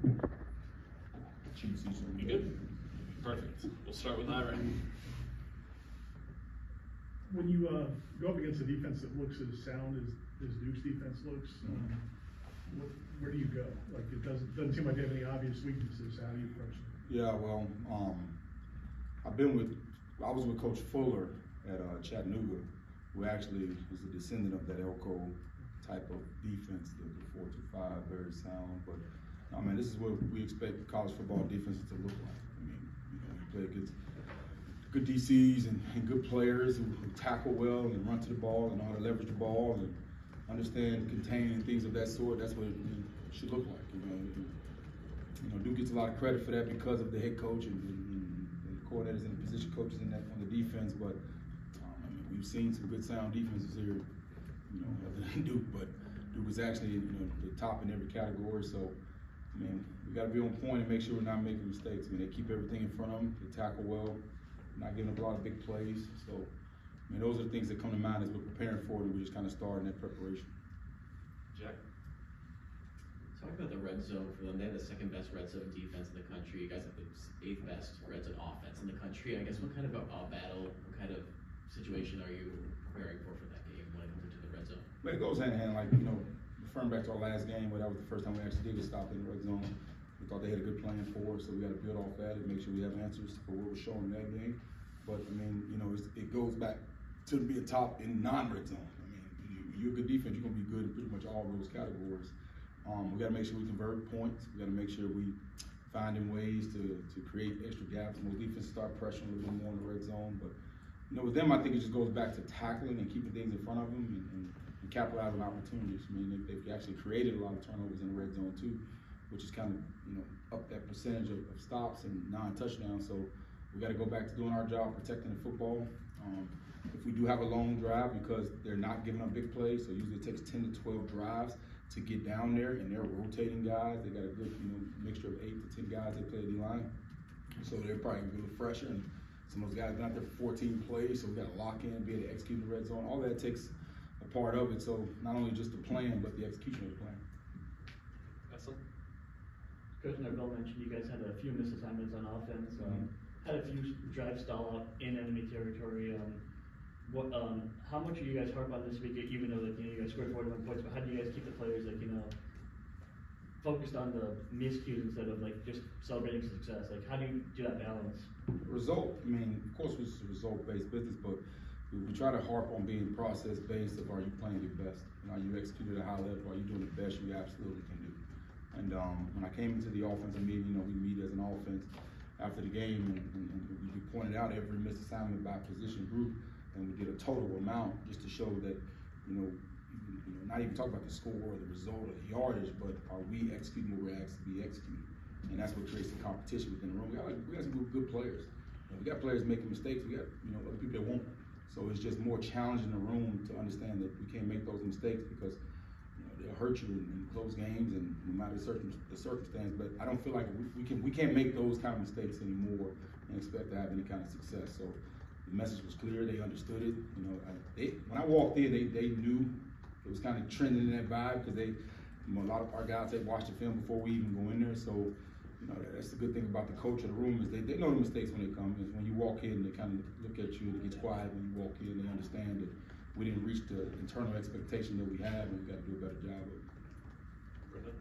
You good? Perfect. We'll start with Iron. When you go up against a defense that looks as sound as Duke's defense looks, where do you go? Like, it doesn't seem like they have any obvious weaknesses. How do you approach them? Yeah, well, I was with Coach Fuller at Chattanooga, who actually is a descendant of that Elko type of defense, the 4-2-5, very sound. But I mean, this is what we expect college football defenses to look like. I mean, you play against good DCs and good players who tackle well and run to the ball and know how to leverage the ball and understand containing things of that sort. That's what it should look like. Duke gets a lot of credit for that because of the head coach and the coordinators and the position coaches on the defense. But I mean, we've seen some good sound defenses here, other than Duke. But Duke is actually the top in every category. So I mean, we got to be on point and make sure we're not making mistakes. I mean, they keep everything in front of them. They tackle well, not giving up a lot of big plays. So I mean, those are the things that come to mind as we're preparing for it, and we just kind of start in that preparation. Jack? Talk about the red zone for them. They have the second best red zone defense in the country. You guys have the 8th best red zone offense in the country. I guess what kind of a battle, what kind of situation are you preparing for that game when it comes into the red zone? Well, it goes hand in hand. Like, referring back to our last game, where that was the first time we actually did stop in the red zone. We thought they had a good plan for us, so we got to build off that and make sure we have answers for what we're showing in that game. But I mean, it goes back to being top in non-red zone. I mean, you're a good defense, you're gonna be good in pretty much all those categories. We got to make sure we convert points. We got to make sure we finding ways to create extra gaps. Most defenses start pressuring a little bit more in the red zone. But with them, I think it just goes back to tackling and keeping things in front of them and capitalizing on opportunities. I mean, they've actually created a lot of turnovers in the red zone too, which is kind of up that percentage of stops and non-touchdowns. So we got to go back to doing our job protecting the football. If we do have a long drive, because they're not giving up big plays, so usually it takes 10 to 12 drives to get down there, and they're rotating guys. They got a good mixture of 8 to 10 guys that play D-line, so they're probably a little fresher. And some of those guys have been out there for 14 plays, so we got to lock in, be able to execute the red zone. All that takes a part of it. So not only just the plan, but the execution of the plan. Excellent. Coach Neville mentioned you guys had a few misassignments on offense. Had a few drives stall out in enemy territory. How much do you guys harp on this week, even though you guys scored 41 points, but how do you guys keep the players focused on the miscues instead of just celebrating success? Like, how do you do that balance? Result, I mean, of course it's a result-based business, but we try to harp on being process-based of are you playing your best? Are you executing at a high level? Are you doing the best you absolutely can do? And when I came into the offensive meeting, we meet as an offense after the game, and we pointed out every missed assignment by position group, and we did a total amount just to show that, not even talk about the score or the result or the yardage, but are we executing what we're asked to be executing? And that's what creates the competition within the room. We got some good players. We got players making mistakes. We got other people that won't. So it's just more challenging in the room to understand that we can't make those mistakes because they'll hurt you in close games and no matter the circumstance. But I don't feel like we can't make those kind of mistakes anymore and expect to have any kind of success. So the message was clear. They understood it. When I walked in, they knew it was kind of trending in that vibe because a lot of our guys, they watched the film before we even go in there. So that's the good thing about the coach of the room is they know the mistakes when they come. Is when you walk in, they kind of look at you and it gets quiet when you walk in. They understand that we didn't reach the internal expectation that we had, and we got to do a better job of it.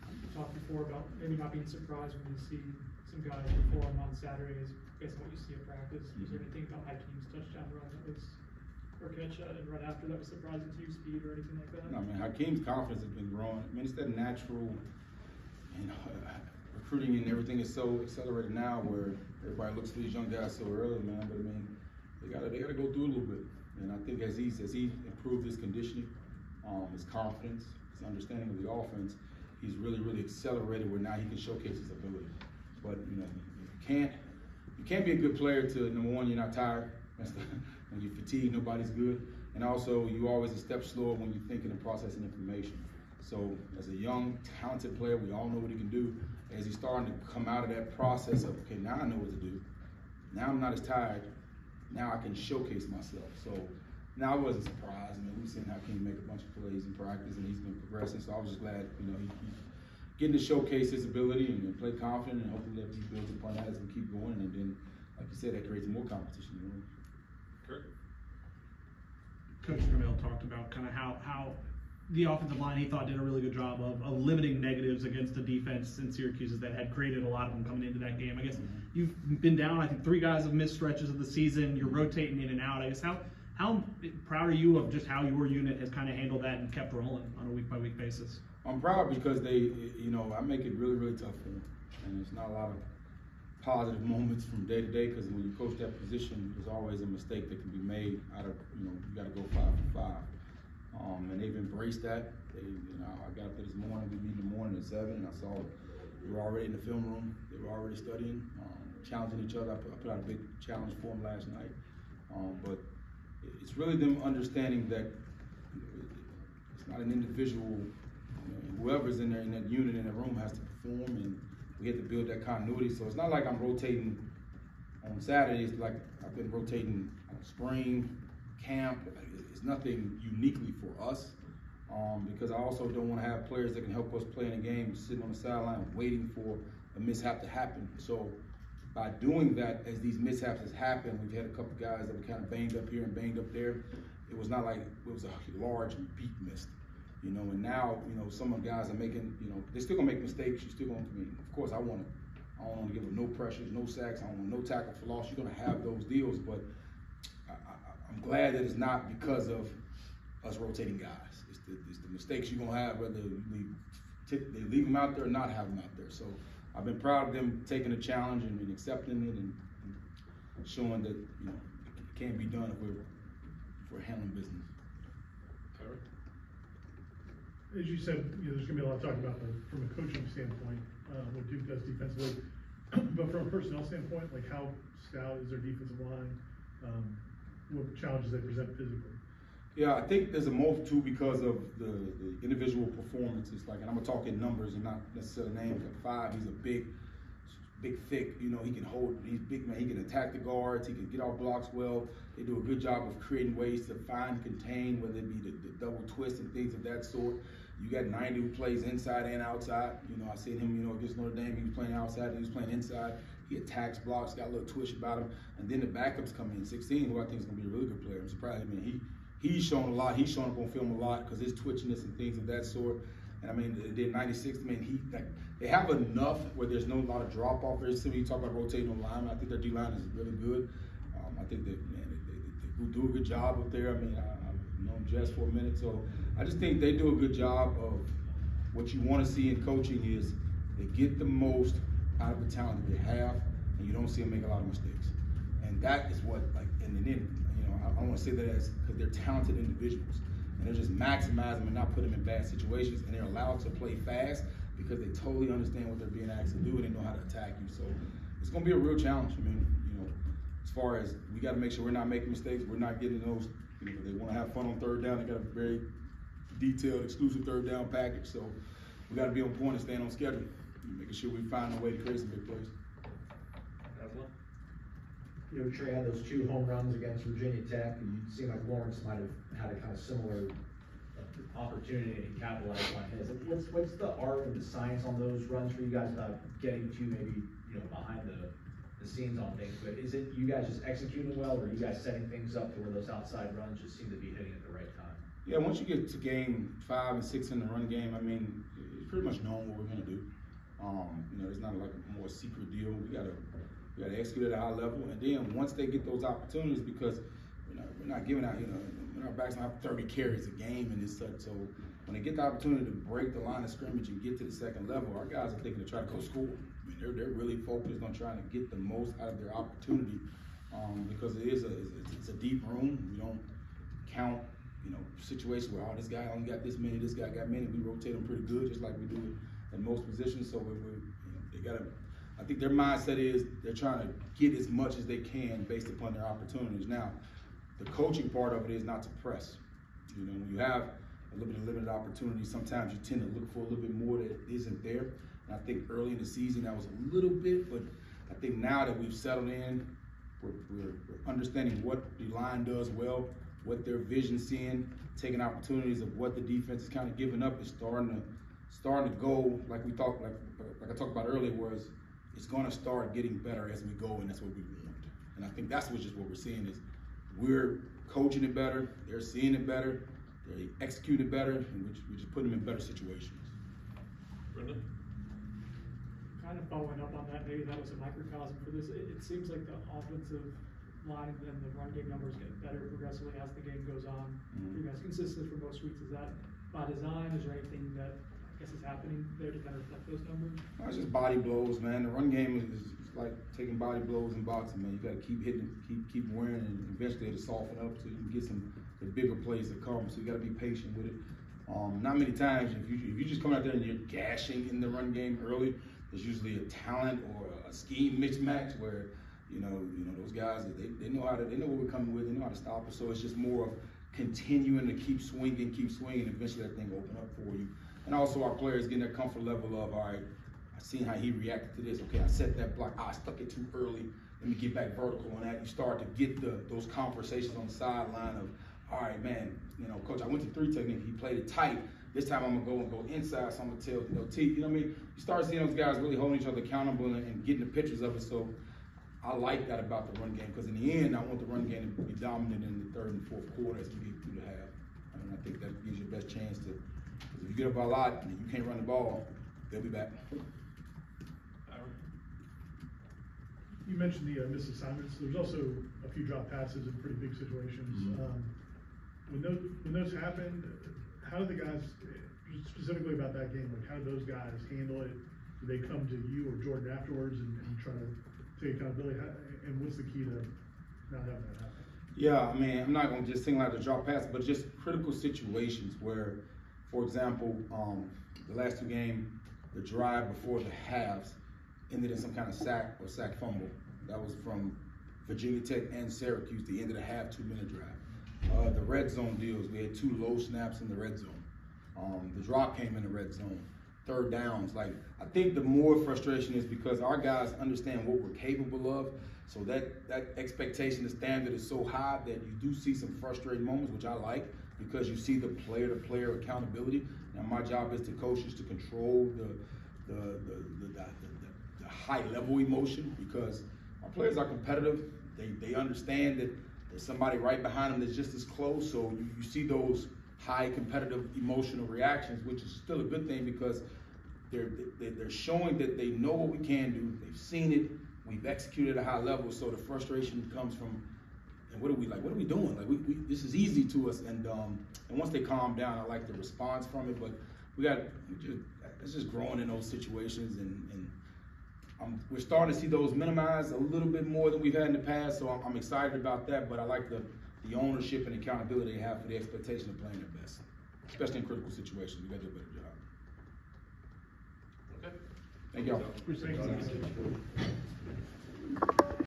You talked before about maybe not being surprised when you see some guys perform on Saturdays based on what you see at practice. Was there anything about Hakim's touchdown run that was, or catch and run after that was surprising to you, speed or anything like that? No, I mean, Hakim's confidence has been growing. I mean, it's that natural, recruiting and everything is so accelerated now where everybody looks for these young guys so early, man. But I mean, they gotta go through a little bit. And I think as he improved his conditioning, his confidence, his understanding of the offense, he's really accelerated where now he can showcase his ability. But you can't be a good player to, number one, you're not tired. When you're fatigued, nobody's good. And also, you're always a step slower when you're thinking and processing information. So as a young, talented player, we all know what he can do. As he's starting to come out of that process of, okay, now I know what to do. Now I'm not as tired. Now I can showcase myself. So now I wasn't surprised. I mean, we've seen Hakeem make a bunch of plays in practice, and he's been progressing. So I was just glad, he getting to showcase his ability and play confident, and hopefully that he builds upon that as we keep going. And then, like you said, that creates more competition. You know? Kurt? Coach Gramell talked about kind of how the offensive line, he thought, did a really good job of limiting negatives against the defense in Syracuse that had created a lot of them coming into that game. I guess you've been down, I think 3 guys have missed stretches of the season. You're rotating in and out. I guess how proud are you of just how your unit has kind of handled that and kept rolling on a week-by-week basis? I'm proud because they, I make it really, really tough for them. And there's not a lot of positive moments from day to day, because when you coach that position, there's always a mistake that can be made out of, you got to go 5 for 5. And they've embraced that. I got up there this morning, we meet in the morning at 7, and I saw they were already in the film room. They were already studying, challenging each other. I put out a big challenge for them last night. But it's really them understanding that it's not an individual. Whoever's in there in that unit in that room has to perform, and we have to build that continuity. So it's not like I'm rotating on Saturdays like I've been rotating on spring camp. It's nothing uniquely for us, because I also don't want to have players that can help us play in a game sitting on the sideline waiting for a mishap to happen. So by doing that, as these mishaps has happened, we've had a couple guys that were kind of banged up here and banged up there. It was not like it was a large repeat miss. And now, some of the guys are making, they're still gonna make mistakes. You're still gonna, of course, I don't want to give them no pressures, no sacks. I don't want no tackle for loss. You're gonna have those deals, but I'm glad that it's not because of us rotating guys. It's the mistakes you're gonna have, whether they leave them out there or not have them out there. So I've been proud of them taking the challenge and accepting it and showing that it can be done if we're handling business. As you said, there's going to be a lot of talk about from a coaching standpoint, what Duke does defensively, but from a personnel standpoint, like how stout is their defensive line? What challenges they present physically? Yeah, I think there's a multitude because of the individual performances. And I'm gonna talk in numbers and not necessarily names. At 5, he's a big, thick. He can hold. He's big man. He can attack the guards. He can get off blocks well. They do a good job of creating ways to find, contain, whether it be the double twist and things of that sort. You got 90 who plays inside and outside. I seen him, against Notre Dame. He was playing outside. He was playing inside. He attacks blocks. Got a little twitch about him. And then the backups come in. 16, who I think is gonna be a really good player. I'm surprised. He's shown a lot. He's shown up on film a lot because his twitchiness and things of that sort. And they did 96. They have enough where there's no lot of drop off. Very similar. You talk about rotating on linemen. I think their D line is really good. I think they do a good job up there. I've known Jess for a minute, so I just think they do a good job of what you want to see in coaching is they get the most out of the talent that they have, and you don't see them make a lot of mistakes. And that is what, and then, I don't want to say that as because they're talented individuals, and they're just maximize them and not put them in bad situations, and they're allowed to play fast because they totally understand what they're being asked to do and they know how to attack you. So it's going to be a real challenge. As far as we got to make sure we're not making mistakes, we're not getting those. They want to have fun on 3rd down. They got a very detailed, exclusive 3rd down package. So we got to be on point and staying on schedule, making sure we find a way to create some big plays. Trey had those 2 home runs against Virginia Tech, and you seem like Lawrence might have had a kind of similar opportunity and capitalized on his. What's the art and the science on those runs for you guys, about getting to maybe behind the scenes on things? But is it you guys just executing well, or are you guys setting things up to where those outside runs just seem to be hitting at the right time? Yeah, once you get to game 5 and 6 in the run game, it's pretty much known what we're going to do. It's not like a more secret deal. We got to execute at a high level, and then once they get those opportunities, because we're not giving out, our backs don't have 30 carries a game and such. So when they get the opportunity to break the line of scrimmage and get to the 2nd level, our guys are thinking to try to go score. They're really focused on trying to get the most out of their opportunity, because it's a deep room. We don't count situations where this guy only got this many, this guy got many. We rotate them pretty good, just like we do in most positions. So they gotta. I think their mindset is they're trying to get as much as they can based upon their opportunities. Now, the coaching part of it is not to press. When you have a little bit of limited opportunity, sometimes you tend to look for a little bit more that isn't there. And I think early in the season that was a little bit, but I think now that we've settled in, we're understanding what the line does well, what their vision's seeing, taking opportunities of what the defense is kind of giving up, is starting to starting to go like we talked, like I talked about earlier, was it's going to start getting better as we go, and that's what we want. And I think that's just what we're seeing is we're coaching it better, they're seeing it better, they execute it better, and we just put them in better situations. Brendan? Kind of following up on that, maybe that was a microcosm for this. It seems like the offensive line and the run game numbers get better progressively as the game goes on. You guys consistent for most weeks. Is that by design? Is there anything that I guess is happening there to kind of reflect those numbers? It's just body blows, man. The run game is like taking body blows in boxing, man. You got to keep hitting, keep wearing, and eventually it'll soften up so you can get the bigger plays that come. So you got to be patient with it. Not many times if you just come out there and you're gashing in the run game early, there's usually a talent or a scheme mismatch where you know those guys they know what we're coming with, they know how to stop us. So it's just more of continuing to keep swinging, and eventually that thing will open up for you. And also our players getting that comfort level of, all right, I seen how he reacted to this. Okay, I set that block. I stuck it too early. Let me get back vertical on that. You start to get those conversations on the sideline of, all right, man, coach, I went to 3 technique. He played it tight. This time I'm gonna go inside. So I'm gonna tell T. You know what I mean? You start seeing those guys really holding each other accountable and getting the pictures of it. So I like that about the run game, because in the end, I want the run game to be dominant in the 3rd and 4th quarter as we get through the half. And I think that gives you the best chance to. If you get up by a lot and you can't run the ball, they'll be back. You mentioned the missed assignments. There's also a few drop passes in pretty big situations. When those happen, how do the guys, specifically about that game, like how do those guys handle it? Do they come to you or Jordan afterwards and try to take accountability? And what's the key to not having that happen? Yeah, I mean, I'm not going to just single out the drop pass, but just critical situations where, for example, the last 2 games, the drive before the halves ended in some kind of sack or sack fumble. That was from Virginia Tech and Syracuse, the end of the half 2-minute drive. The red zone deals, we had 2 low snaps in the red zone. The drop came in the red zone. 3rd downs, like, I think the more frustration is because our guys understand what we're capable of. So that expectation, the standard is so high that you do see some frustrating moments, which I like, because you see the player-to-player accountability. Now my job is to coaches to control the high-level emotion, because our players are competitive. They understand that there's somebody right behind them that's just as close. So you see those high competitive emotional reactions, which is still a good thing, because they're showing that they know what we can do. They've seen it. We've executed at a high level. So the frustration comes from, and what are we like? What are we doing? Like this is easy to us. And once they calm down, I like the response from it. But it's just growing in those situations, and we're starting to see those minimized a little bit more than we've had in the past. So I'm excited about that. But I like the ownership and accountability they have for the expectation of playing their best, especially in critical situations. We got to do a better job. Okay. Thank y'all. Thank you.